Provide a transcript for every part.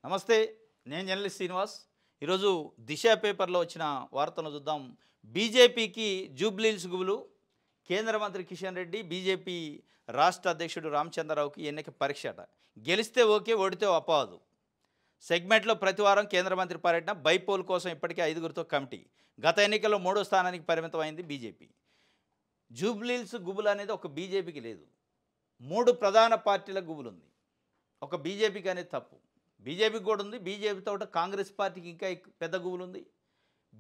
నమస్తే, నేను జర్నలిస్ట్ శ్రీనివాస్. ఈరోజు దిశ పేపర్లో వచ్చిన వార్తను చూద్దాం. బీజేపీకి జూబ్లీహిల్స్ గుబులు. కేంద్ర మంత్రి కిషన్ రెడ్డి, బీజేపీ రాష్ట్ర అధ్యక్షుడు రామచంద్రరావుకి ఎన్నిక పరీక్ష అట. గెలిస్తే ఓకే, ఓడితే అపవాదు. సెగ్మెంట్లో ప్రతివారం కేంద్ర మంత్రి పర్యటన. బైపోల్ కోసం ఇప్పటికే 5గురితో కమిటీ. గత ఎన్నికల్లో 3వ స్థానానికి పరిమితమైంది బీజేపీ. జూబ్లీహిల్స్ గుబులు అనేది ఒక బీజేపీకి లేదు, 3 ప్రధాన పార్టీల గుబులు ఉంది. ఒక బీజేపీకి అనేది తప్పు. బీజేపీకి కూడా ఉంది, బీజేపీతో కాంగ్రెస్ పార్టీకి ఇంకా పెద్ద గుబులు ఉంది,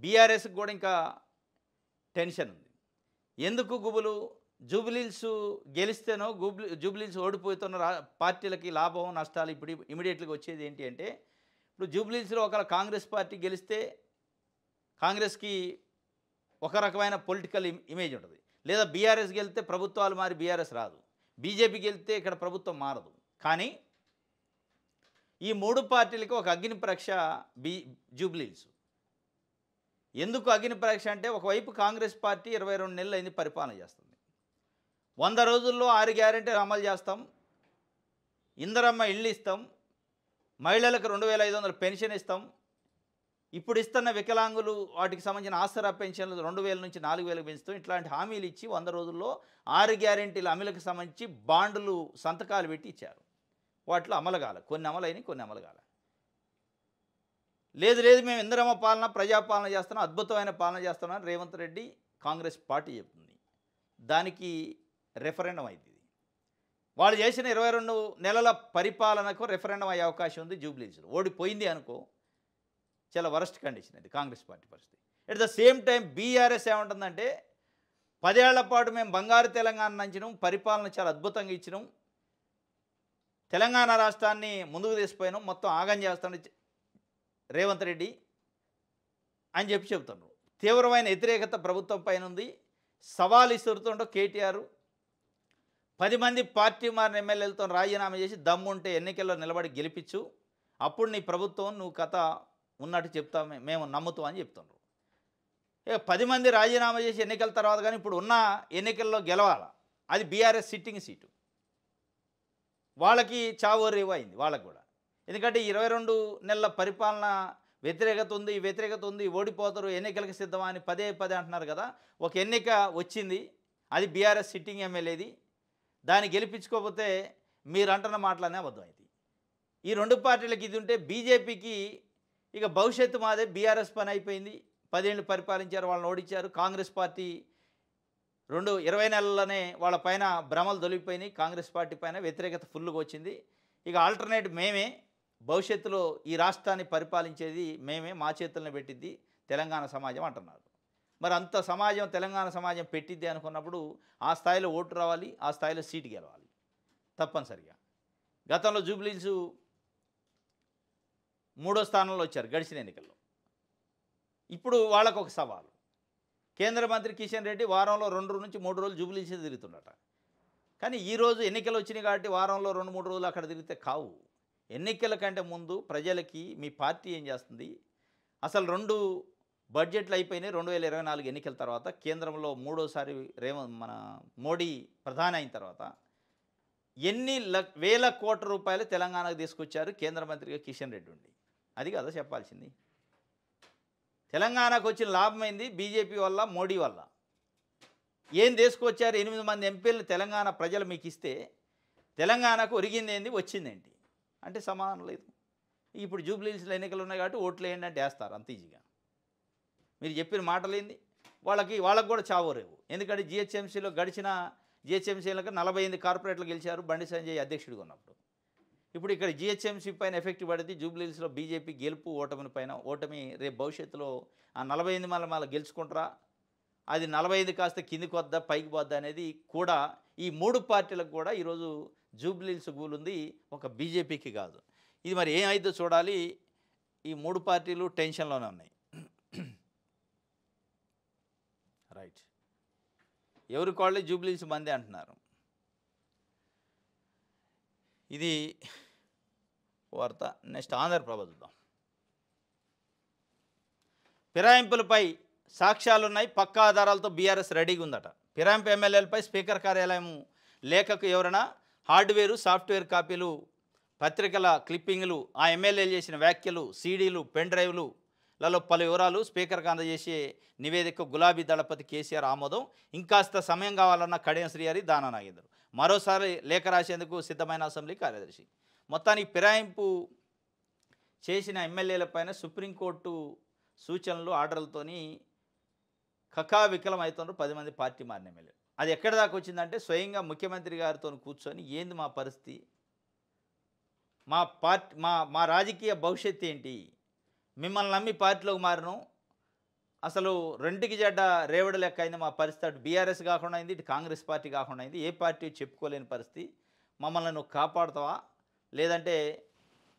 బీఆర్ఎస్కి కూడా ఇంకా టెన్షన్ ఉంది. ఎందుకు గుబులు? జూబ్లీహిల్స్ గెలిస్తేనో జూబ్లీహిల్స్ ఓడిపోతున్న పార్టీలకి లాభం నష్టాలు ఇప్పుడు ఇమీడియట్గా వచ్చేది ఏంటి అంటే, ఇప్పుడు జూబ్లీహిల్స్లో ఒకవేళ కాంగ్రెస్ పార్టీ గెలిస్తే కాంగ్రెస్కి ఒక రకమైన పొలిటికల్ ఇమేజ్ ఉంటుంది. లేదా బీఆర్ఎస్ గెలిస్తే ప్రభుత్వాలు మారి బీఆర్ఎస్ రాదు, బీజేపీ గెలిస్తే ఇక్కడ ప్రభుత్వం మారదు. కానీ ఈ 3 పార్టీలకి ఒక అగ్ని పరీక్ష జూబ్లీహిల్స్. ఎందుకు అగ్ని పరీక్ష అంటే, ఒకవైపు కాంగ్రెస్ పార్టీ 22 నెలలు అయింది పరిపాలన చేస్తుంది. 100 రోజుల్లో 6 గ్యారెంటీలు అమలు చేస్తాం, ఇందిరమ్మ ఇళ్ళు ఇస్తాం, మహిళలకు 2500 పెన్షన్ ఇస్తాం, ఇప్పుడు ఇస్తున్న వికలాంగులు వాటికి సంబంధించిన ఆసరా పెన్షన్లు 2000 నుంచి 4000 పెంచుతాం. ఇట్లాంటి హామీలు ఇచ్చి 100 రోజుల్లో 6 గ్యారెంటీల అమలుకు సంబంధించి బాండ్లు సంతకాలు పెట్టి ఇచ్చారు. వాటిలో అమలు కాలే, కొన్ని అమలైనవి, కొన్ని అమలు కాలే. లేదు మేము ఇందిరమ్మ పాలన, ప్రజాపాలన చేస్తున్నాం, అద్భుతమైన పాలన చేస్తున్నాం రేవంత్ రెడ్డి కాంగ్రెస్ పార్టీ చెప్తుంది. దానికి రెఫరెండం అయింది. వాళ్ళు చేసిన 22 నెలల పరిపాలనకు రెఫరెండం అయ్యే అవకాశం ఉంది జూబ్లీహిల్స్లో. ఓడిపోయింది అనుకో, చాలా వరస్ట్ కండిషన్ అది కాంగ్రెస్ పార్టీ పరిస్థితి. At the same time BRS ఏమంటుందంటే, 10 ఏళ్ల పాటు మేము బంగారు తెలంగాణ నంచినాం, పరిపాలన చాలా అద్భుతంగా ఇచ్చినాం, తెలంగాణ రాష్ట్రాన్ని ముందుకు తీసుకుపోయినాం, మొత్తం ఆగం చేస్తాడు రేవంత్ రెడ్డి అని చెప్తున్నారు. తీవ్రమైన వ్యతిరేకత ప్రభుత్వం పైన ఉంది. సవాల్ ఇస్తుండో కేటీఆర్ 10 మంది పార్టీ మారిన ఎమ్మెల్యేలతో రాజీనామా చేసి దమ్ముంటే ఎన్నికల్లో నిలబడి గెలిపించు, అప్పుడు నీ ప్రభుత్వం నువ్వు కథ ఉన్నట్టు చెప్తాం, మేము నమ్ముతాం అని చెప్తున్నారు. ఇక 10 మంది రాజీనామా చేసి ఎన్నికల తర్వాత కానీ ఇప్పుడు ఉన్న ఎన్నికల్లో గెలవాలా, అది బీఆర్ఎస్ సిట్టింగ్ సీటు. వాళ్ళకి చావోరేవు అయింది వాళ్ళకు కూడా. ఎందుకంటే 22 నెలల పరిపాలన వ్యతిరేకత ఉంది, ఓడిపోతారు, ఎన్నికలకు సిద్ధమా అని పదే అంటున్నారు కదా. ఒక ఎన్నిక వచ్చింది, అది బీఆర్ఎస్ సిట్టింగ్ ఎమ్మెల్యేది, దాన్ని గెలిపించుకోకపోతే మీరు అంటున్న మాటలనే అబద్ధమైంది. ఈ 2 పార్టీలకు ఇది ఉంటే బీజేపీకి ఇక భవిష్యత్తు మాదే, బీఆర్ఎస్ పని అయిపోయింది. 10 ఏళ్ళు పరిపాలించారు, వాళ్ళని ఓడించారు. కాంగ్రెస్ పార్టీ 20 నెలల్లోనే వాళ్ళ పైన భ్రమలు దొలిగిపోయినాయి. కాంగ్రెస్ పార్టీ పైన వ్యతిరేకత ఫుల్గా వచ్చింది. ఇక ఆల్టర్నేట్ మేమే, భవిష్యత్తులో ఈ రాష్ట్రాన్ని పరిపాలించేది మేమే, మా చేతులను పెట్టిద్ది తెలంగాణ సమాజం అంటున్నారు. మరి అంత సమాజం, తెలంగాణ సమాజం పెట్టిద్ది అనుకున్నప్పుడు ఆ స్థాయిలో ఓటు రావాలి, ఆ స్థాయిలో సీటు గెలవాలి తప్పనిసరిగా. గతంలో జూబ్లీహిల్స్ 3వ స్థానంలో వచ్చారు గడిచిన ఎన్నికల్లో. ఇప్పుడు వాళ్ళకు ఒక సవాలు. కేంద్ర మంత్రి కిషన్ రెడ్డి వారంలో 2 నుంచి 3 రోజులు జూబ్లీహిల్స్ తిరుగుతుండట. కానీ ఈరోజు ఎన్నికలు వచ్చినాయి కాబట్టి వారంలో 2-3 రోజులు అక్కడ తిరిగితే కావు. ఎన్నికల కంటే ముందు ప్రజలకి మీ పార్టీ ఏం చేస్తుంది, అసలు 2 బడ్జెట్లు అయిపోయినాయి. 2024 ఎన్నికల తర్వాత కేంద్రంలో 3వసారి మన మోడీ ప్రధాని అయిన తర్వాత ఎన్ని వేల కోట్ల రూపాయలు తెలంగాణకు తీసుకొచ్చారు కేంద్ర మంత్రిగా కిషన్ రెడ్డి ఉండి. అది కదా చెప్పాల్సింది. తెలంగాణకు వచ్చిన లాభమైంది బీజేపీ వల్ల, మోడీ వల్ల. ఏం తీసుకొచ్చారు? 8 మంది ఎంపీలను తెలంగాణ ప్రజలు మీకు ఇస్తే తెలంగాణకు ఒరిగింది ఏంది, వచ్చిందేంటి అంటే సమాధానం లేదు. ఇప్పుడు జూబ్లీహిల్స్లో ఎన్నికలు ఉన్నాయి కాబట్టి ఓట్లు వేయండి అంటే వేస్తారు అంత ఈజీగా. మీరు చెప్పిన మాటలేంది, వాళ్ళకు కూడా చావోరేవు. ఎందుకంటే జిహెచ్ఎంసీలో గడిచిన జిహెచ్ఎంసీలకు 48 కార్పొరేట్లు గెలిచారు బండి సంజయ్ అధ్యక్షుడిగా ఉన్నప్పుడు. ఇప్పుడు ఇక్కడ జిహెచ్ఎంసీ పైన ఎఫెక్ట్ పడింది. జూబ్లీహిల్స్లో బీజేపీ గెలుపు ఓటమి పైన ఓటమి. రేపు భవిష్యత్తులో ఆ 48 మళ్ళీ గెలుచుకుంటారా, అది 45 కాస్త కిందికి వద్దా పైకి వద్దా అనేది కూడా ఈ 3 పార్టీలకు కూడా ఈరోజు జూబ్లీహిల్స్ గూలుంది, ఒక బీజేపీకి కాదు. ఇది మరి ఏమైందో చూడాలి. ఈ 3 పార్టీలు టెన్షన్లోనే ఉన్నాయి. రైట్, ఎవరి కాళ్ళే జూబ్లీహిల్స్ మందే అంటున్నారు. ఇది వార్త. నెక్స్ట్ ఆంధ్రప్రభ చూద్దాం. ఫిరాయింపులపై సాక్ష్యాలున్నాయి, పక్కా ఆధారాలతో బీఆర్ఎస్ రెడీగా ఉందట. ఫిరాయింపు ఎమ్మెల్యేలపై స్పీకర్ కార్యాలయం లేఖకు వివరణ, హార్డ్వేరు సాఫ్ట్వేర్ కాపీలు పత్రికల క్లిప్పింగ్లు, ఆ ఎమ్మెల్యేలు చేసిన వ్యాఖ్యలు, సీడీలు, పెన్ డ్రైవ్లు లలో పలు వివరాలు స్పీకర్కు అందజేసే నివేదిక గులాబీ దళపతి కేసీఆర్ ఆమోదం. ఇంకాస్త సమయం కావాలన్న కడియం శ్రీహరి, దానా నాగేందర్. మరోసారి లేఖ రాసేందుకు సిద్ధమైన అసెంబ్లీ కార్యదర్శి. మొత్తానికి ఫిరాయింపు చేసిన ఎమ్మెల్యేలపైన సుప్రీంకోర్టు సూచనలు, ఆర్డర్లతోని కకావికలం అవుతున్నారు 10 మంది పార్టీ మారిన ఎమ్మెల్యేలు. అది ఎక్కడి దాకా వచ్చిందంటే స్వయంగా ముఖ్యమంత్రి గారితో కూర్చొని ఏంది మా పరిస్థితి, మా పార్టీ మా రాజకీయ భవిష్యత్తు ఏంటి, మిమ్మల్ని నమ్మి పార్టీలోకి మారను, అసలు రెండుకి జడ్డ రేవడి లెక్క అయింది మా పరిస్థితి. అటు బీఆర్ఎస్ కాకుండా అయింది, ఇటు కాంగ్రెస్ పార్టీ కాకుండా అయింది. ఏ పార్టీ చెప్పుకోలేని పరిస్థితి. మమ్మల్ని నువ్వు కాపాడుతావా, లేదంటే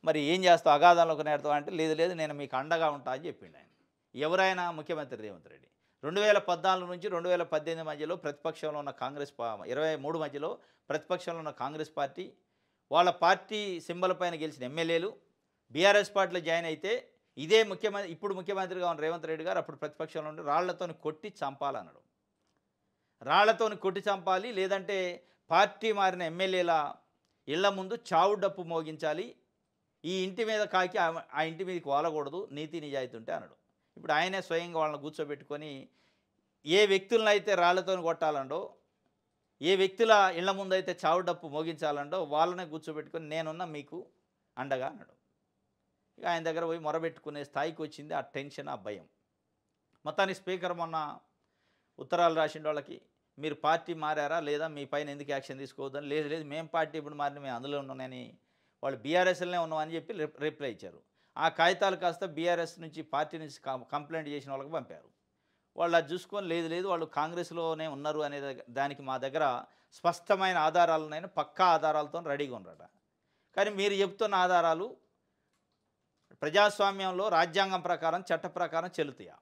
మరి ఏం చేస్తావు, అగాధంలోకి నేడతావా అంటే లేదు లేదు నేను మీకు అండగా ఉంటా అని చెప్పిండు ఆయన. ఎవరైనా ముఖ్యమంత్రి రేవంత్ రెడ్డి 2014 నుంచి 2018 మధ్యలో ప్రతిపక్షంలో ఉన్న కాంగ్రెస్ 23 మధ్యలో ప్రతిపక్షంలో ఉన్న కాంగ్రెస్ పార్టీ, వాళ్ళ పార్టీ సింబల్ పైన గెలిచిన ఎమ్మెల్యేలు బీఆర్ఎస్ పార్టీలో జాయిన్ అయితే ఇదే ముఖ్యమంత్రి, ఇప్పుడు ముఖ్యమంత్రిగా ఉన్న రేవంత్ రెడ్డి గారు అప్పుడు ప్రతిపక్షంలో ఉండి రాళ్లతోని కొట్టి చంపాలన్నాడు. రాళ్లతోని కొట్టి చంపాలి, లేదంటే పార్టీ మారిన ఎమ్మెల్యేల ఇళ్ల ముందు చావు డప్పు మోగించాలి, ఈ ఇంటి మీద కాకి ఆ ఇంటి మీదకి వాలకూడదు, నీతి నిజాయితీ ఉంటే అన్నాడు. ఇప్పుడు ఆయనే స్వయంగా వాళ్ళని కూర్చోబెట్టుకొని ఏ వ్యక్తులను అయితే రాళ్లతో కొట్టాలండో, ఏ వ్యక్తుల ఇళ్ల ముందు అయితే చావు డప్పు మోగించాలండో వాళ్ళనే కూర్చోబెట్టుకొని నేనున్నా మీకు అండగా అన్నాడు. ఇక ఆయన దగ్గర పోయి మొరబెట్టుకునే స్థాయికి వచ్చింది ఆ టెన్షన్, ఆ భయం. మొత్తానికి స్పీకర్ మొన్న ఉత్తరాలు రాసిన వాళ్ళకి మీరు పార్టీ మారారా లేదా, మీ పైన ఎందుకు యాక్షన్ తీసుకోవద్దని. లేదు లేదు మేము పార్టీ ఇప్పుడు మారిన మేము అందులో ఉన్నామని, వాళ్ళు బీఆర్ఎస్లోనే ఉన్నామని చెప్పి రిప్లై ఇచ్చారు. ఆ కాగితాలు కాస్త బీఆర్ఎస్ నుంచి పార్టీ నుంచి కంప్లైంట్ చేసిన వాళ్ళకి పంపారు. వాళ్ళు అది చూసుకొని లేదు లేదు వాళ్ళు కాంగ్రెస్లోనే ఉన్నారు అనే దానికి మా దగ్గర స్పష్టమైన ఆధారాలు ఉన్నాయని పక్కా ఆధారాలతో రెడీగా ఉన్నారట. కానీ మీరు చెప్తున్న ఆధారాలు ప్రజాస్వామ్యంలో రాజ్యాంగం ప్రకారం చట్ట ప్రకారం చెల్లుతాయా?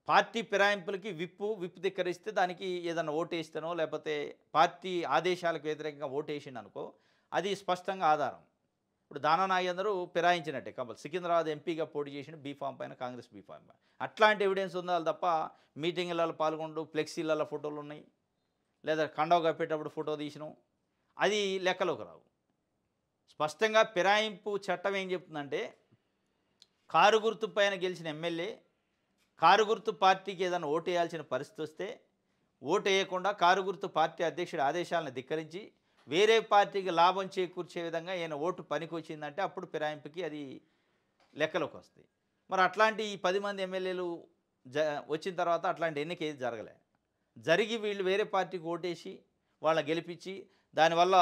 పార్టీ ఫిరాయింపులకి విప్పు ధిక్కరిస్తే దానికి ఏదైనా ఓటేస్తేనో లేకపోతే పార్టీ ఆదేశాలకు వ్యతిరేకంగా ఓటేసిండు అనుకో, అది స్పష్టంగా ఆధారం. ఇప్పుడు దానా నాగేందర్ ఫిరాయించినట్టే కంపల్సరీ. సికింద్రాబాద్ ఎంపీగా పోటీ చేసిన బీఫామ్ పైన, కాంగ్రెస్ బీఫామ్ పైన అట్లాంటి ఎవిడెన్స్ ఉండాలి తప్ప మీటింగ్లలో పాల్గొంటూ ఫ్లెక్సీలలో ఫోటోలు ఉన్నాయి, లేదా కండవ కప్పేటప్పుడు ఫోటో తీసినాం, అది లెక్కలోకి రావు. స్పష్టంగా ఫిరాయింపు చట్టం ఏం చెప్తుందంటే, కారు గుర్తు పైన గెలిచిన ఎమ్మెల్యే కారు గుర్తు పార్టీకి ఏదైనా ఓటు వేయాల్సిన పరిస్థితి వస్తే ఓటు వేయకుండా కారు గుర్తు పార్టీ అధ్యక్షుడి ఆదేశాలను ధిక్కరించి వేరే పార్టీకి లాభం చేకూర్చే విధంగా ఈయన ఓటు పనికి వచ్చిందంటే అప్పుడు ఫిరాయింపుకి అది లెక్కలోకి వస్తాయి. మరి అట్లాంటి ఈ 10 మంది ఎమ్మెల్యేలు వచ్చిన తర్వాత అట్లాంటి ఎన్నిక ఏది జరగలే. జరిగి వీళ్ళు వేరే పార్టీకి ఓటేసి వాళ్ళని గెలిపించి దానివల్ల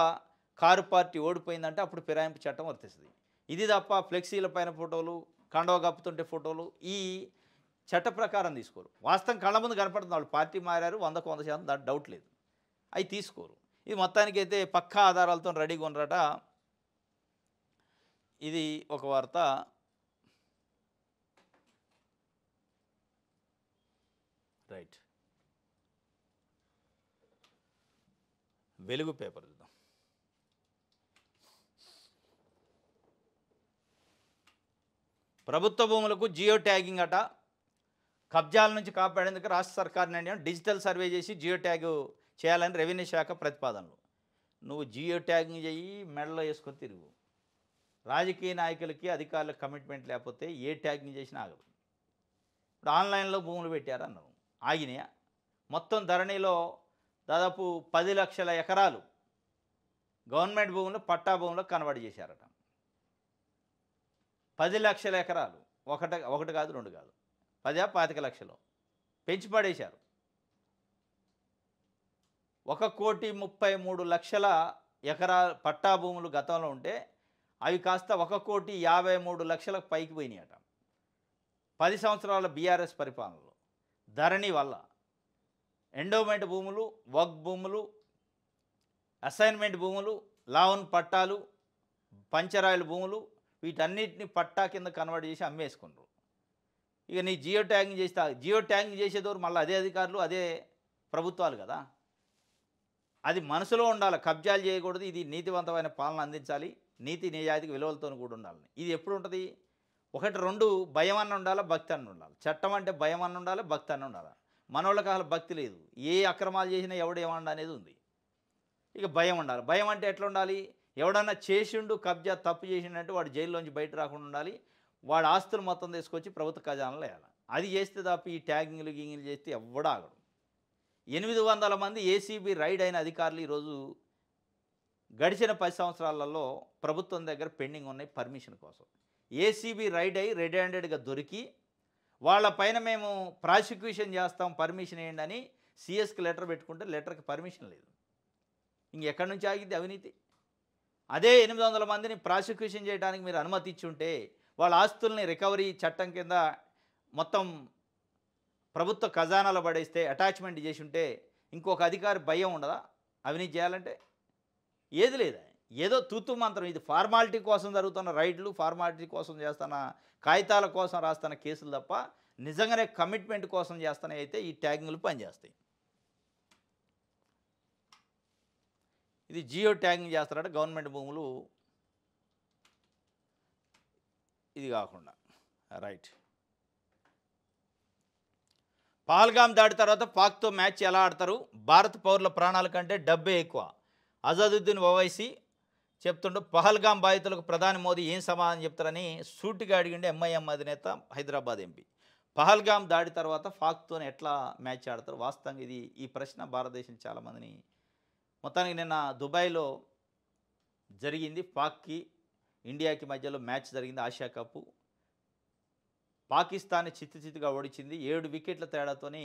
కారు పార్టీ ఓడిపోయిందంటే అప్పుడు ఫిరాయింపు చట్టం వర్తిస్తుంది. ఇది తప్ప ఫ్లెక్సీల పైన ఫోటోలు, కండవ కప్పుతుంటే ఫోటోలు ఈ చట్ట ప్రకారం తీసుకోరు. వాస్తవం కళ్ళ ముందు కనపడుతుంది, వాళ్ళు పార్టీ మారారు 100కు 100% దాని డౌట్ లేదు, అవి తీసుకోరు. ఇది మొత్తానికైతే పక్కా ఆధారాలతో రెడీగా ఉన్నారట. ఇది ఒక వార్త. రైట్, వెలుగు పేపర్ చూద్దాం. ప్రభుత్వ భూములకు జియో ట్యాగింగ్ అట. కబ్జాల నుంచి కాపాడేందుకు రాష్ట్ర సర్కార్ నిర్ణయం. డిజిటల్ సర్వే చేసి జియో ట్యాగ్ చేయాలని రెవెన్యూ శాఖ ప్రతిపాదనలు. నువ్వు జియో ట్యాగింగ్ చెయ్యి, మెడలో వేసుకొని తిరుగు. రాజకీయ నాయకులకి అధికారులకు కమిట్మెంట్ లేకపోతే ఏ ట్యాగింగ్ చేసినా ఆగదు. ఇప్పుడు ఆన్లైన్లో భూములు పెట్టారన్నారు, ఆగినాయా? మొత్తం ధరణిలో దాదాపు 10 లక్షల ఎకరాలు గవర్నమెంట్ భూములు పట్టా భూములు కన్వర్ట్ చేశారట. 10 లక్షల ఎకరాలు, ఒకటి కాదు 2 కాదు, 10-25 లక్షలు పెంచి పడేశారు. 1,33,00,000 ఎకరాల పట్టా భూములు గతంలో ఉంటే అవి కాస్త 1,53,00,000 పైకి పోయినాయట 10 సంవత్సరాల బీఆర్ఎస్ పరిపాలనలో. ధరణి వల్ల ఎండోమెంట్ భూములు, వక్ భూములు, అసైన్మెంట్ భూములు, లావన్ పట్టాలు, పంచరాయల భూములు, వీటన్నిటిని పట్టా కింద కన్వర్ట్ చేసి అమ్మేసుకున్నారు. ఇక నీ జియో ట్యాగింగ్ చేస్తే, జియో ట్యాగింగ్ చేసేదోరు మళ్ళీ అదే అధికారులు, అదే ప్రభుత్వాలు కదా. అది మనసులో ఉండాలి, కబ్జాలు చేయకూడదు, ఇది నీతివంతమైన పాలన అందించాలి, నీతి నిజాయితీకి విలువలతో కూడా ఉండాలి. ఇది ఎప్పుడు ఉంటుంది? 1-2 భయం అన్న ఉండాలి, భక్తి అన్న ఉండాలి. చట్టం అంటే భయం అన్న ఉండాలి, భక్తి అన్న ఉండాలి. మనోళ్ళకి అసలు భక్తి లేదు, ఏ అక్రమాలు చేసినా ఎవడు ఏమన్నా అనేది ఉంది. ఇక భయం ఉండాలి. భయం అంటే ఎట్లా ఉండాలి? ఎవడన్నా చేసిండు కబ్జా తప్పు చేసిండంటే వాడు జైల్లోంచి బయట రాకుండా ఉండాలి. వాడి ఆస్తులు మొత్తం తీసుకొచ్చి ప్రభుత్వ ఖజానాలో వేయాలి. అది చేస్తే తప్ప ఈ ట్యాగింగ్లు గింగిలు చేస్తే ఎవ్వడు ఆగడు. 800 మంది ఏసీబీ రైడ్ అయిన అధికారులు ఈరోజు గడిచిన 10 సంవత్సరాలలో ప్రభుత్వం దగ్గర పెండింగ్ ఉన్నాయి పర్మిషన్ కోసం. ఏసీబీ రైడ్ అయ్యి రెడ్ హ్యాండెడ్గా దొరికి వాళ్ళ పైన మేము ప్రాసిక్యూషన్ చేస్తాం పర్మిషన్ ఏంటి అని సిఎస్కి లెటర్ పెట్టుకుంటే లెటర్కి పర్మిషన్ లేదు. ఇంకెక్కడి నుంచి ఆగిద్ది అవినీతి? అదే 800 మందిని ప్రాసిక్యూషన్ చేయడానికి మీరు అనుమతి ఇచ్చి ఉంటే వాళ్ళ ఆస్తుల్ని రికవరీ చట్టం కింద మొత్తం ప్రభుత్వ ఖజానాలో పడేస్తే అటాచ్మెంట్ చేసి ఉంటే ఇంకొక అధికారి భయం ఉండదా అవినీతి చేయాలంటే? ఏది లేదా, ఏదో తూతు మంత్రం. ఇది ఫార్మాలిటీ కోసం జరుగుతున్న రైడ్లు, ఫార్మాలిటీ కోసం చేస్తున్న కాగితాల కోసం రాస్తున్న కేసులు తప్ప నిజంగానే కమిట్మెంట్ కోసం చేస్తున్నాయి అయితే ఈ ట్యాగింగ్లు పనిచేస్తాయి. ఇది జియో ట్యాగింగ్ చేస్తారట గవర్నమెంట్ భూములు ఇది కాకుండా. రైట్. పహల్గామ్ దాడి తర్వాత పాక్తో మ్యాచ్ ఎలా ఆడతారు? భారత పౌరుల ప్రాణాల కంటే డబ్బే ఎక్కువ. అజాదుద్దీన్ ఓవైసీ చెప్తుండూ పహల్గామ్ బాధితులకు ప్రధాని మోదీ ఏం సమాధానం చెప్తారని సూటిగా అడిగిండే ఎంఐఎం అధినేత హైదరాబాద్ ఎంపీ. పహల్గామ్ దాడి తర్వాత పాక్తో ఎట్లా మ్యాచ్ ఆడతారు? వాస్తవంగా ఈ ప్రశ్న భారతదేశం చాలామందిని మొత్తానికి నిన్న దుబాయ్లో జరిగింది. పాక్కి ఇండియాకి మధ్యలో మ్యాచ్ జరిగింది, ఆసియా కప్పు. పాకిస్తాన్ని చిత్తుచిత్తుగా ఓడించింది. 7 వికెట్ల తేడాతోని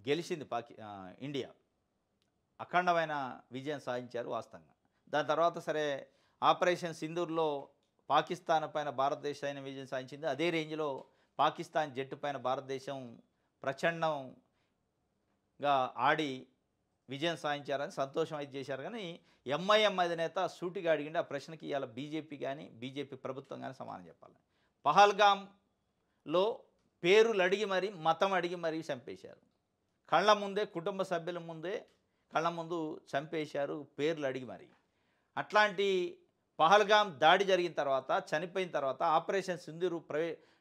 గెలిచింది ఇండియా. అఖండమైన విజయం సాధించారు వాస్తవంగా. దాని తర్వాత సరే ఆపరేషన్ సింధూర్లో పాకిస్తాన్ పైన భారతదేశం విజయం సాధించింది. అదే రేంజ్లో పాకిస్తాన్ జట్టు పైన భారతదేశం ప్రచండంగా ఆడి విజయం సాధించారని సంతోషం అయితే చేశారు. కానీ ఎంఐఎం అధినేత సూటిగా అడిగిండి ఆ ప్రశ్నకి ఇవాళ బీజేపీ కానీ బీజేపీ ప్రభుత్వం కానీ సమానం చెప్పాలి. పహల్గామ్లో పేర్లు అడిగి మరీ మతం అడిగి మరీ చంపేశారు. కళ్ళ ముందే కుటుంబ సభ్యుల ముందే కళ్ళ ముందు చంపేశారు పేర్లు అడిగి మరి. అట్లాంటి పహల్గామ్ దాడి జరిగిన తర్వాత చనిపోయిన తర్వాత ఆపరేషన్ సింధూర్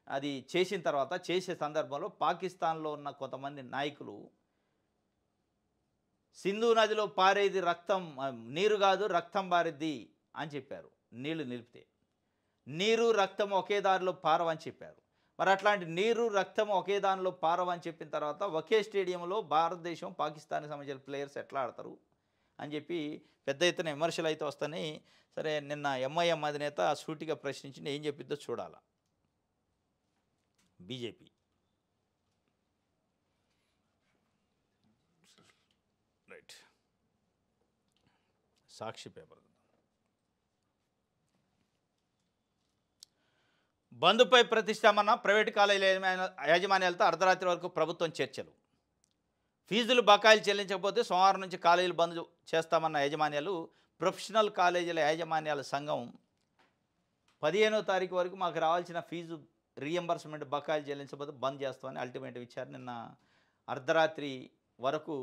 అది చేసిన తర్వాత చేసే సందర్భంలో పాకిస్తాన్లో ఉన్న కొంతమంది నాయకులు సింధు నదిలో పారేది రక్తం నీరు కాదు రక్తం పారేది అని చెప్పారు. నీళ్లు నిలిపితే నీరు రక్తం ఒకే దారిలో పారవని చెప్పారు. మరి అట్లాంటి నీరు రక్తం ఒకే దానిలో పారవని చెప్పిన తర్వాత ఒకే స్టేడియంలో భారతదేశం పాకిస్తాన్కి సంబంధించిన ప్లేయర్స్ ఎట్లా ఆడతారు అని చెప్పి పెద్ద ఎత్తున విమర్శలు అయితే వస్తాయి. సరే నిన్న ఎంఐఎం అధినేత సూటిగా ప్రశ్నించి ఏం చెప్పిద్దో చూడాల బీజేపీ. రైట్. సాక్షి పేపర్. బంద్పై ప్రతిష్టామన్న ప్రైవేటు కాలేజీల యాజమాన్యాలతో అర్ధరాత్రి వరకు ప్రభుత్వం చర్చలు. ఫీజులు బకాయిలు చెల్లించకపోతే సోమవారం నుంచి కాలేజీలు బంద్ చేస్తామన్న యాజమాన్యాలు. ప్రొఫెషనల్ కాలేజీల యాజమాన్యాల సంఘం 15వ తారీఖు వరకు మాకు రావాల్సిన ఫీజు రీఎంబర్స్మెంట్ బకాయిలు చెల్లించకపోతే బంద్ చేస్తామని అల్టిమేట్ ఇచ్చారు. నిన్న అర్ధరాత్రి వరకు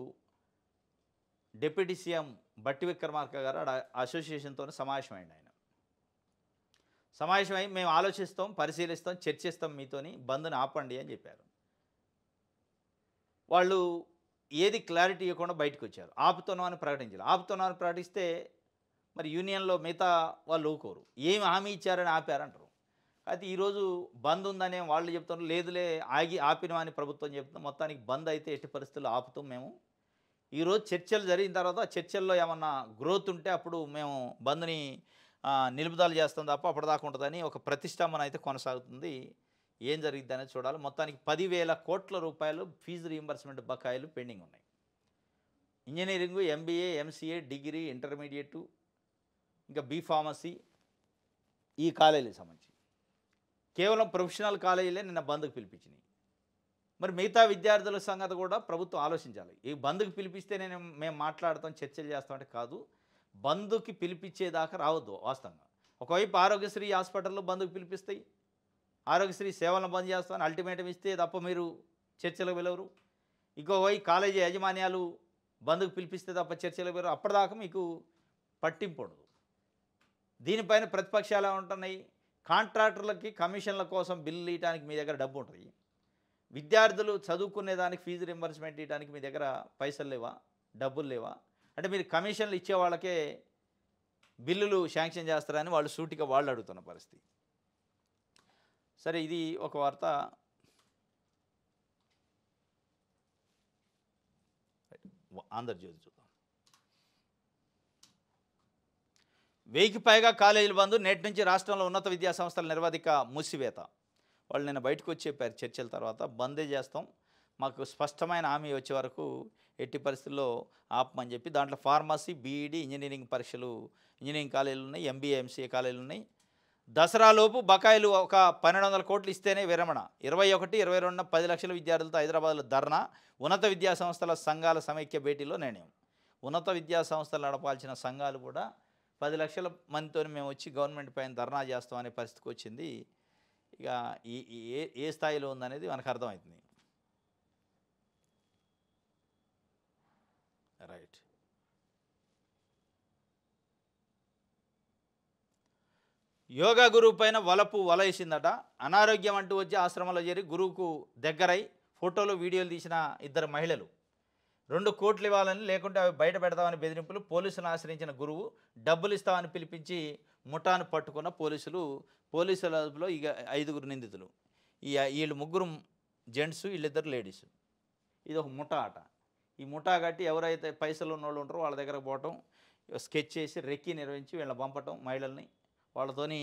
డిప్యూటీ సీఎం బట్టి విక్రమార్క గారు అసోసియేషన్తో సమావేశమైంది. ఆయన సమావేశమై మేము ఆలోచిస్తాం, పరిశీలిస్తాం, చర్చిస్తాం, మీతోని బంద్ని ఆపండి అని చెప్పారు. వాళ్ళు ఏది క్లారిటీ ఇవ్వకుండా బయటకు వచ్చారు. ఆపుతున్నామని ప్రకటించారు. ఆపుతున్నామని ప్రకటిస్తే మరి యూనియన్లో మిగతా వాళ్ళు ఊరుకోరు. ఏమి హామీ ఇచ్చారని ఆపారంటారు. అయితే ఈరోజు బంద్ ఉందనే వాళ్ళు చెప్తున్నారు. లేదులే ఆపినమని ప్రభుత్వం చెప్తున్నాం. మొత్తానికి బంద్ అయితే ఎట్టి పరిస్థితుల్లో ఆపుతాం మేము. ఈరోజు చర్చలు జరిగిన తర్వాత చర్చల్లో ఏమన్నా గ్రోత్ ఉంటే అప్పుడు మేము బంద్ని నిలుపుదల చేస్తాం తప్ప అప్పటిదాకా ఉంటుందని ఒక ప్రతిష్టంభన అయితే కొనసాగుతుంది. ఏం జరిగిద్ది అనేది చూడాలి. మొత్తానికి 10,000 కోట్ల రూపాయలు ఫీజు రీయింబర్స్మెంట్ బకాయిలు పెండింగ్ ఉన్నాయి. Engineering, MBA, MCA, degree, intermediate, ఇంకా బీఫార్మసీ ఈ కాలేజీలకు సంబంధించి కేవలం ప్రొఫెషనల్ కాలేజీలే నిన్న బంద్కు పిలిపించినాయి. మరి మిగతా విద్యార్థుల సంగతి కూడా ప్రభుత్వం ఆలోచించాలి. ఈ బంద్కు పిలిపిస్తే మేము మాట్లాడతాం, చర్చలు చేస్తామంటే కాదు. బంద్కి పిలిపించేదాకా రావద్దు. వాస్తవంగా ఒకవైపు ఆరోగ్యశ్రీ హాస్పిటల్లో బంద్కు పిలిపిస్తాయి, ఆరోగ్యశ్రీ సేవలను బంద్ చేస్తామని అల్టిమేటం ఇస్తే తప్ప మీరు చర్చలకు వెళ్ళవరు. ఇంకోవైపు కాలేజీ యాజమాన్యాలు బంద్కు పిలిపిస్తే తప్ప చర్చలకు వెళ్ళరు. అప్పటిదాకా మీకు పట్టింపు ఉండదు. దీనిపైన ప్రతిపక్షాలు ఉంటున్నాయి. కాంట్రాక్టర్లకి కమిషన్ల కోసం బిల్లు ఇవ్వడానికి మీ దగ్గర డబ్బు ఉంటుంది. విద్యార్థులు చదువుకునేదానికి ఫీజు రింబర్స్మెంట్ ఇవ్వడానికి మీ దగ్గర పైసలు లేవా, డబ్బులు లేవా? అంటే మీరు కమిషన్లు ఇచ్చే వాళ్ళకే బిల్లులు శాంక్షన్ చేస్తారని వాళ్ళు సూటిగా వాళ్ళు అడుగుతున్న పరిస్థితి. సరే, ఇది ఒక వార్త. ఆంధ్రజ్యోతి చూద్దాం. 1000కి పైగా కాలేజీలు బంద్, నేటి నుంచి రాష్ట్రంలో ఉన్నత విద్యా సంస్థల నిర్వధిక మూసివేత. వాళ్ళు నిన్న బయటకు వచ్చి చెప్పారు, చర్చల తర్వాత బందే చేస్తాం, మాకు స్పష్టమైన హామీ వచ్చే వరకు ఎట్టి పరిస్థితుల్లో ఆపమని చెప్పి. దాంట్లో ఫార్మసీ, బీఈడి, ఇంజనీరింగ్ పరీక్షలు, ఇంజనీరింగ్ కాలేజీలు ఉన్నాయి, ఎంబీఏ, ఎంసీఏ కాలేజీలు ఉన్నాయి. దసరాలోపు బకాయిలు ఒక 1200 కోట్లు ఇస్తేనే విరమణ. 21, 22న 10 లక్షల విద్యార్థులతో హైదరాబాద్లో ధర్నా. ఉన్నత విద్యా సంస్థల సంఘాల సమైక్య భేటీలో నిర్ణయం. ఉన్నత విద్యా సంస్థలు నడపాల్సిన సంఘాలు కూడా 10 లక్షల మందితో మేము వచ్చి గవర్నమెంట్ పైన ధర్నా చేస్తామనే పరిస్థితికి వచ్చింది. ఇక ఏ స్థాయిలో ఉందనేది మనకు అర్థమవుతుంది. రైట్. యోగా గురువు పైన వల వేసిందట. అనారోగ్యం అంటూ వచ్చి ఆశ్రమంలో చేరి గురువుకు దగ్గరై ఫోటోలు, వీడియోలు తీసిన 2 మహిళలు 2 కోట్లు ఇవ్వాలని, లేకుంటే అవి బయట పెడతామని బెదిరింపులు. పోలీసులను ఆశ్రయించిన గురువు డబ్బులు ఇస్తామని పిలిపించి ముఠాను పట్టుకున్న పోలీసుల అదుపులో ఇక 5 నిందితులు. వీళ్ళు 3 జెంట్స్, వీళ్ళిద్దరు లేడీస్. ఇది ఒక ముఠా ఆట. ఈ ముఠా కట్టి ఎవరైతే పైసలు ఉన్నోళ్ళు ఉంటారో వాళ్ళ దగ్గర పోవటం, స్కెచ్ చేసి రెక్కి నిర్వహించి వీళ్ళని పంపటం, మహిళల్ని వాళ్ళతోని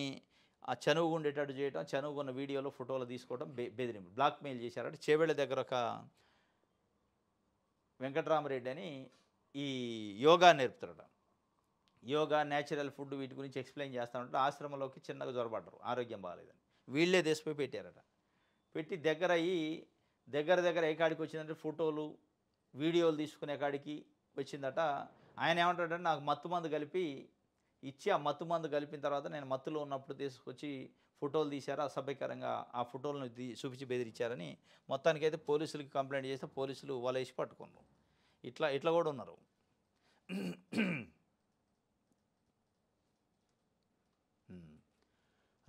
ఆ చనువుగా ఉండేటట్టు చేయటం, చనువుగా ఉన్న వీడియోలో ఫోటోలు తీసుకోవడం, బెదిరింపు, బ్లాక్మెయిల్ చేశారట. చేవెళ్ళ దగ్గర ఒక వెంకటరామరెడ్డి అని ఈ యోగా నేర్పుతారట. యోగా, న్యాచురల్ ఫుడ్ వీటి గురించి ఎక్స్ప్లెయిన్ చేస్తానంటే ఆశ్రమంలోకి చిన్నగా జ్వరపడ్డారు, ఆరోగ్యం బాగాలేదని. వీళ్ళే దేశపోయి పెట్టారట. పెట్టి దగ్గర ఏ కాడికి వచ్చిందంటే ఫోటోలు, వీడియోలు తీసుకునే కాడికి వచ్చిందట. ఆయన ఏమంటాడంటే, నాకు మత్తు మందు కలిపి ఇచ్చి, ఆ మత్తు మందు కలిపిన తర్వాత నేను మత్తులో ఉన్నప్పుడు తీసుకొచ్చి ఫోటోలు తీశారు, అసభ్యకరంగా ఆ ఫోటోలను చూపించి బెదిరించారని మొత్తానికైతే పోలీసులకి కంప్లైంట్ చేస్తే పోలీసులు వలేసి పట్టుకున్నారు. ఇట్లా కూడా ఉన్నారు.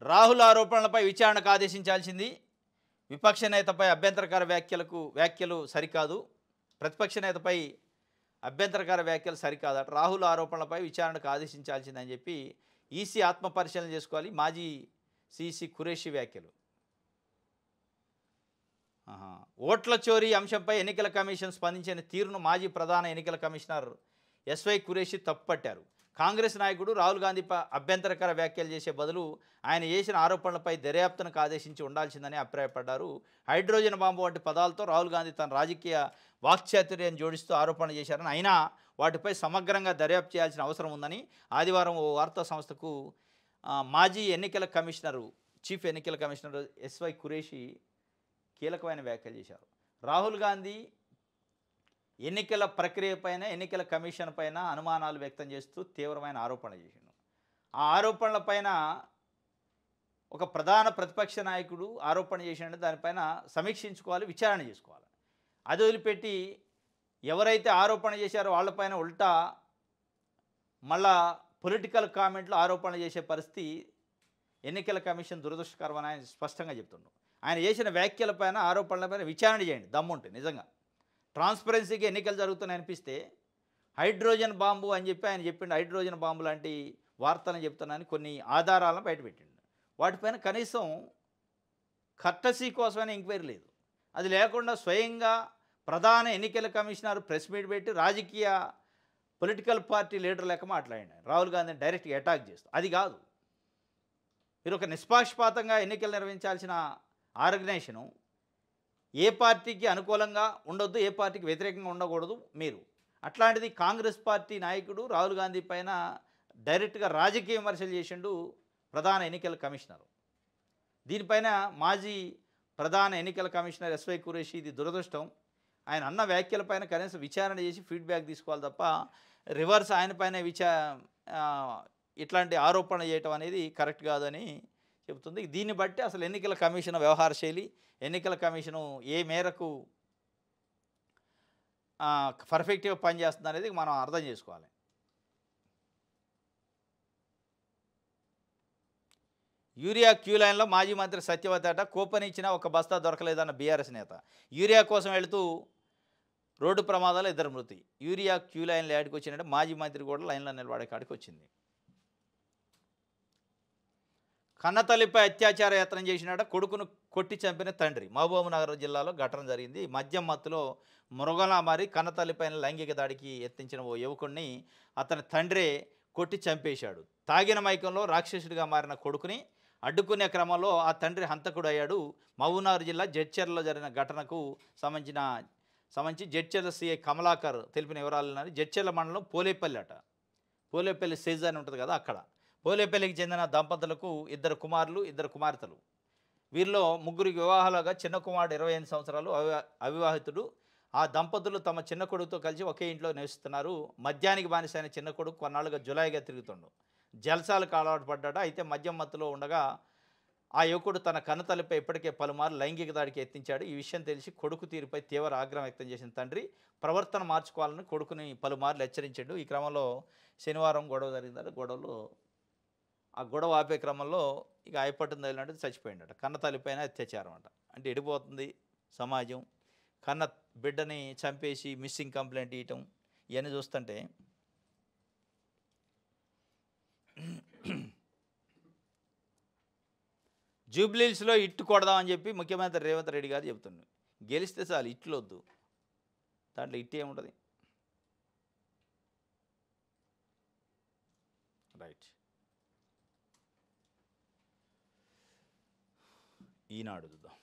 రాహుల్ ఆరోపణలపై విచారణకు ఆదేశించాల్సింది. విపక్ష నేతపై అభ్యంతరకర వ్యాఖ్యలు సరికాదు. ప్రతిపక్ష నేతపై అభ్యంతరకర వ్యాఖ్యలు సరికాదట. రాహుల్ ఆరోపణలపై విచారణకు ఆదేశించాల్సిందని చెప్పి ఈసీ ఆత్మపరిశీలన చేసుకోవాలి. మాజీ సిసి ఖురేషీ వ్యాఖ్యలు. ఓట్ల చోరీ అంశంపై ఎన్నికల కమిషన్ స్పందించిన తీరును మాజీ ప్రధాన ఎన్నికల కమిషనర్ ఎస్వై ఖురేషీ తప్పుపట్టారు. కాంగ్రెస్ నాయకుడు రాహుల్ గాంధీపై అభ్యంతరకర వ్యాఖ్యలు చేసే బదులు ఆయన చేసిన ఆరోపణలపై దర్యాప్తునకు ఆదేశించి ఉండాల్సిందని అభిప్రాయపడ్డారు. హైడ్రోజన్ బాంబు వంటి పదాలతో రాహుల్ గాంధీ తన రాజకీయ వాక్చాతుర్యాన్ని జోడిస్తూ ఆరోపణలు చేశారని, అయినా వాటిపై సమగ్రంగా దర్యాప్తు చేయాల్సిన అవసరం ఉందని ఆదివారం ఓ వార్తా సంస్థకు మాజీ చీఫ్ ఎన్నికల కమిషనర్ ఎస్వై ఖురేషీ కీలకమైన వ్యాఖ్యలు చేశారు. రాహుల్ గాంధీ ఎన్నికల ప్రక్రియ పైన, ఎన్నికల కమిషన్ పైన అనుమానాలు వ్యక్తం చేస్తూ తీవ్రమైన ఆరోపణలు చేసిండు. ఆ ఆరోపణలపైన ఒక ప్రధాన ప్రతిపక్ష నాయకుడు ఆరోపణ చేసినట్టు దానిపైన సమీక్షించుకోవాలి, విచారణ చేసుకోవాలి. అది వదిలిపెట్టి ఎవరైతే ఆరోపణ చేశారో వాళ్ళపైన ఉల్టా మళ్ళా పొలిటికల్ కామెంట్లు ఆరోపణలు చేసే పరిస్థితి ఎన్నికల కమిషన్ దురదృష్టకరమని ఆయన స్పష్టంగా చెప్తున్నాడు. ఆయన చేసిన వ్యాఖ్యలపైన, ఆరోపణలపైన విచారణ చేయండి దమ్ముంటే. నిజంగా ట్రాన్స్పరెన్సీగా ఎన్నికలు జరుగుతున్నాయి అనిపిస్తే హైడ్రోజన్ బాంబు అని చెప్పి ఆయన చెప్పిండు. హైడ్రోజన్ బాంబు లాంటి వార్తలను చెప్తున్నానని కొన్ని ఆధారాలను బయటపెట్టిండు. వాటిపైన కనీసం కర్టసీ కోసమైనా ఎంక్వైరీ లేదు. అది లేకుండా స్వయంగా ప్రధాన ఎన్నికల కమిషనర్ ప్రెస్ మీట్ పెట్టి రాజకీయ పొలిటికల్ పార్టీ లీడర్ లెక్క మాట్లాడిన రాహుల్ గాంధీని డైరెక్ట్గా అటాక్ చేస్తూ. అది కాదు. మీరు ఒక నిష్పాక్షపాతంగా ఎన్నికలు నిర్వహించాల్సిన ఆర్గనైజేషను ఏ పార్టీకి అనుకూలంగా ఉండొద్దు, ఏ పార్టీకి వ్యతిరేకంగా ఉండకూడదు మీరు. అట్లాంటిది కాంగ్రెస్ పార్టీ నాయకుడు రాహుల్ గాంధీ పైన డైరెక్ట్గా రాజకీయ విమర్శలు చేసిండు ప్రధాన ఎన్నికల కమిషనర్. దీనిపైన మాజీ ప్రధాన ఎన్నికల కమిషనర్ ఎస్వై ఖురేషీ ఇది దురదృష్టం. ఆయన అన్న వ్యాఖ్యలపైన కనీసం విచారణ చేసి ఫీడ్బ్యాక్ తీసుకోవాలి తప్ప రివర్స్ ఆయన పైన ఇట్లాంటి ఆరోపణ చేయటం అనేది కరెక్ట్ కాదని చెబుతుంది. దీన్ని బట్టి అసలు ఎన్నికల కమిషన్ వ్యవహార శైలి, ఎన్నికల కమిషను ఏ మేరకు పర్ఫెక్ట్గా పనిచేస్తుంది అనేది మనం అర్థం చేసుకోవాలి. యూరియా క్యూ లైన్లో మాజీ మంత్రి సత్యవతి అట. కూపన్ ఇచ్చినా ఒక బస్తా దొరకలేదన్న బీఆర్ఎస్ నేత. యూరియా కోసం వెళుతూ రోడ్డు ప్రమాదాలు 2 మృతి. యూరియా క్యూ లైన్లో యాడికి వచ్చిందంటే మాజీ మంత్రి కూడా లైన్లో నిలబడే కాడికి వచ్చింది. కన్నతల్లిపై అత్యాచార యత్నం చేసినాడ కొడుకును కొట్టి చంపిన తండ్రి. మహబూబ్నగర్ జిల్లాలో ఘటన జరిగింది. మద్యం మత్తులో మృగంలా మారి కన్నతల్లిపైన లైంగిక దాడికి యత్నించిన ఓ యువకుడిని అతని తండ్రే కొట్టి చంపేశాడు. తాగిన మైకంలో రాక్షసుడిగా మారిన కొడుకుని అడ్డుకునే క్రమంలో ఆ తండ్రి హంతకుడు అయ్యాడు. మహబూబ్నగర్ జిల్లా జడ్చర్లలో జరిగిన ఘటనకు సంబంధించి జడ్చర్ల సిఐ కమలాకర్ తెలిపిన వివరాలు. జడ్చర్ల మండలం పోలేపల్లి పోలేపల్లి సేజ్ అని ఉంటుంది కదా, అక్కడ పోలేపల్లికి చెందిన దంపతులకు 2 కుమారులు 2 కుమార్తెలు. వీరిలో ముగ్గురికి వివాహాలుగా చిన్న కుమారుడు 28 సంవత్సరాలు అవివాహితుడు. ఆ దంపతులు తమ చిన్న కొడుకుతో కలిసి ఒకే ఇంట్లో నివసిస్తున్నారు. మద్యానికి బానిసైన చిన్న కొడుకు కొన్నాళ్ళుగా జులాయిగా తిరుగుతుండు. జల్సాలకు అలవాటు పడ్డాడు. అయితే మద్యం మత్తులో ఉండగా ఆ యువకుడు తన కన్నతల్లిపై ఇప్పటికే పలుమార్లు లైంగిక దాడికి యత్నించాడు. ఈ విషయం తెలిసి కొడుకు తీరుపై తీవ్ర ఆగ్రహం వ్యక్తం చేసిన తండ్రి ప్రవర్తన మార్చుకోవాలని కొడుకుని పలుమార్లు హెచ్చరించాడు. ఈ క్రమంలో శనివారం గొడవ జరిగిందట. ఆ గొడవ ఆపే క్రమంలో ఇక అయిపట్టింది వెళ్ళినట్టు చచ్చిపోయిందట. కన్నతల్లిపైన అత్యాచారం అంట. అంటే ఎడిపోతుంది సమాజం. కన్న బిడ్డని చంపేసి మిస్సింగ్ కంప్లైంట్ ఇవ్వటం ఇవన్నీ చూస్తుంటే జూబ్లీహిల్స్లో ఇట్టు కొడదామని చెప్పి ముఖ్యమంత్రి రేవంత్ రెడ్డి గారు చెబుతున్నారు. గెలిస్తే చాలు, ఇట్లు వద్దు. దాంట్లో ఇట్టు ఏముంటుంది? రైట్. ఈనాడు చూద్దాం.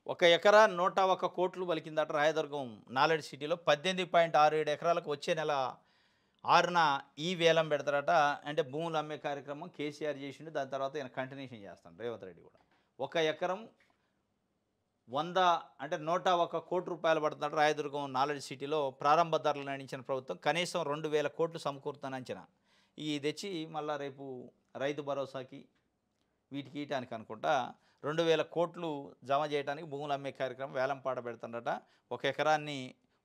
1 ఎకరా 101 కోట్లు పలికిందట రాయదుర్గం నాలెడ్జ్ సిటీలో. 18.67 ఎకరాలకు వచ్చే నెల 6న ఈ వేలం పెడతారట. అంటే భూములు అమ్మే కార్యక్రమం కేసీఆర్ చేసిండు. దాని తర్వాత ఈయన కంటిన్యూషన్ చేస్తాడు రేవంత్ రెడ్డి కూడా. 1 ఎకరం 100 అంటే 101 కోటి రూపాయలు పడుతుందట రాయదుర్గం నాలెడ్జ్ సిటీలో. ప్రారంభ ధరలు నిర్ణయించిన ప్రభుత్వం కనీసం 2,000 కోట్లు సమకూరుతుందని అంచనా. ఈ తెచ్చి మళ్ళీ రేపు రైతు భరోసాకి వీటికి ఇయటానికి అనుకుంటా 2,000 కోట్లు జమ చేయడానికి భూములు అమ్మే కార్యక్రమం వేలంపాట పెడుతుండట. 1 ఎకరాన్ని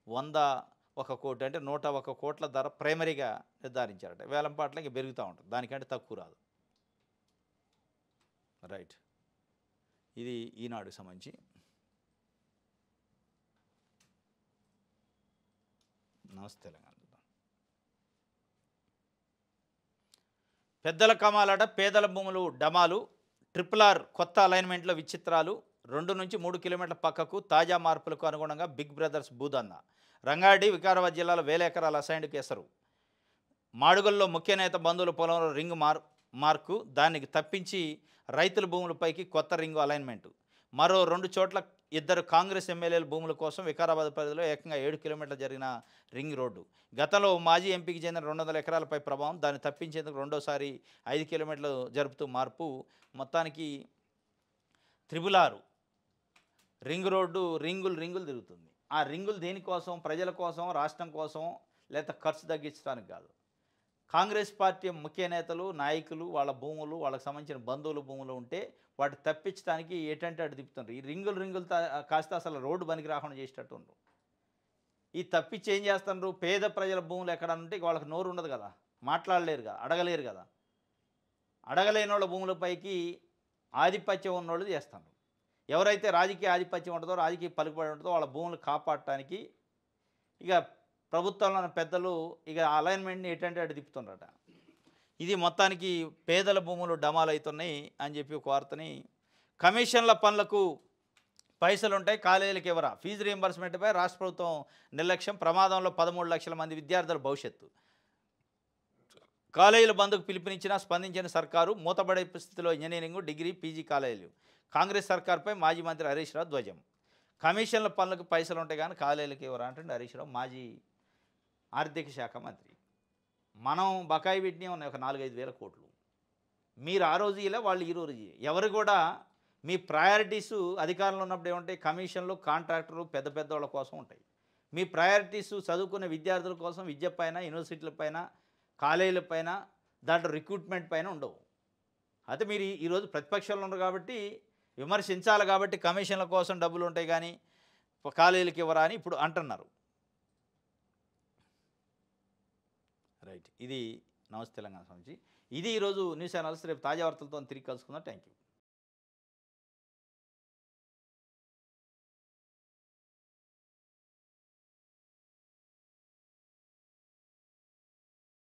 101 కోటి అంటే 101 కోట్ల ధర ప్రైమరీగా నిర్ధారించారట. వేలంపాట్లకి పెరుగుతూ ఉంటుంది, దానికంటే తక్కువ రాదు. రైట్. ఇది ఈనాడుకి సంబంధించి. నమస్తే తెలంగాణ. పెద్దల కమాలట పేదల భూములు డమాలు. RRR కొత్త అలైన్మెంట్లో విచిత్రాలు. 2 నుంచి 3 కిలోమీటర్ల పక్కకు తాజా మార్పులకు అనుగుణంగా బిగ్ బ్రదర్స్ భూదంద. రంగారెడ్డి వికారాబాద్ జిల్లాలో 1000 ఎకరాల అసైన్డ్కి ఎసరు. మాడుగుల్లో ముఖ్య నేత బంధువుల పొలంలో రింగ్ మార్కు. దానికి తప్పించి రైతుల భూములపైకి కొత్త రింగు అలైన్మెంటు. మరో 2 చోట్ల 2 కాంగ్రెస్ ఎమ్మెల్యేల భూముల కోసం వికారాబాద్ పరిధిలో ఏకంగా 7 కిలోమీటర్లు జరిగిన రింగ్ రోడ్డు. గతంలో మాజీ ఎంపీకి చెందిన 200 ఎకరాలపై ప్రభావం. దాన్ని తప్పించేందుకు రెండోసారి 5 కిలోమీటర్లు జరుపుతూ మార్పు. మొత్తానికి 666 రింగ్ రోడ్డు రింగులు తిరుగుతుంది. ఆ రింగులు దేనికోసం? ప్రజల కోసం, రాష్ట్రం కోసం, లేదా ఖర్చు తగ్గించడానికి కాదు. కాంగ్రెస్ పార్టీ ముఖ్య నేతలు, నాయకులు, వాళ్ళ భూములు, వాళ్ళకి సంబంధించిన బంధువుల భూములు ఉంటే వాటి తప్పించడానికి ఏటంటే అటు తిప్పుతుండ్రు. ఈ రింగులు కాస్త అసలు రోడ్డు పనికి రాకుండా చేసేటట్టు ఉండరు. ఈ తప్పించి ఏం చేస్తున్నారు? పేద ప్రజల భూములు ఎక్కడ ఉంటే వాళ్ళకి నోరు ఉండదు కదా, మాట్లాడలేరు కదా, అడగలేరు కదా. అడగలేని వాళ్ళ భూములపైకి ఆధిపత్యం ఉన్నోళ్ళు చేస్తారు. ఎవరైతే రాజకీయ ఆధిపత్యం ఉంటుందో, రాజకీయ పలుకుబడి ఉంటుందో వాళ్ళ భూములు కాపాడటానికి ఇక ప్రభుత్వంలోని పెద్దలు ఇక అలైన్మెంట్ని ఎటంటే అటు తిప్పుతుండ్రట. ఇది మొత్తానికి పేదల భూములు డమాలు అవుతున్నాయి అని చెప్పి ఒక వార్తని. కమిషన్ల పనులకు పైసలుంటాయి, కాలేజీలకు ఎవరా? ఫీజు రీయింబర్స్మెంట్పై రాష్ట్ర ప్రభుత్వం నిర్లక్ష్యం. ప్రమాదంలో 13 లక్షల మంది విద్యార్థుల భవిష్యత్తు. కాలేజీల బంద్కు పిలుపునిచ్చినా స్పందించిన సర్కారు. మూతపడే పరిస్థితిలో ఇంజనీరింగ్, డిగ్రీ, పీజీ కాలేజీలు. కాంగ్రెస్ సర్కార్పై మాజీ మంత్రి హరీష్ రావు ధ్వజం. కమిషన్ల పనులకు పైసలు ఉంటాయి కానీ కాలేజీలకు ఎవరా అంటే హరీష్ రావు, మాజీ ఆర్థిక శాఖ మంత్రి. మనం బకాయి పెట్టినే ఉన్నాయి ఒక 4-5 వేల కోట్లు. మీరు ఆ రోజు ఇలా, వాళ్ళు ఈ రోజు. ఎవరు కూడా మీ ప్రయారిటీస్ అధికారంలో ఉన్నప్పుడు ఏముంటాయి? కమిషన్లు, కాంట్రాక్టర్లు, పెద్ద వాళ్ళ కోసం ఉంటాయి. మీ ప్రయారిటీస్ చదువుకునే విద్యార్థుల కోసం విద్య పైన, యూనివర్సిటీల పైన, కాలేజీల పైన, దాంట్లో రిక్రూట్మెంట్ పైన ఉండవు. అయితే మీరు ఈరోజు ప్రతిపక్షంలో ఉన్నారు కాబట్టి విమర్శించాలి కాబట్టి కమిషన్ల కోసం డబ్బులు ఉంటాయి కానీ కాలేజీలకు ఇవ్వరా అని ఇప్పుడు అంటున్నారు. రైట్. ఇది నమస్తే తెలంగాణ సంబంధించి. ఇది ఈరోజు న్యూస్ ఛానల్స్. రేపు తాజా వార్తలతో తిరిగి కలుసుకుందాం. Thank you.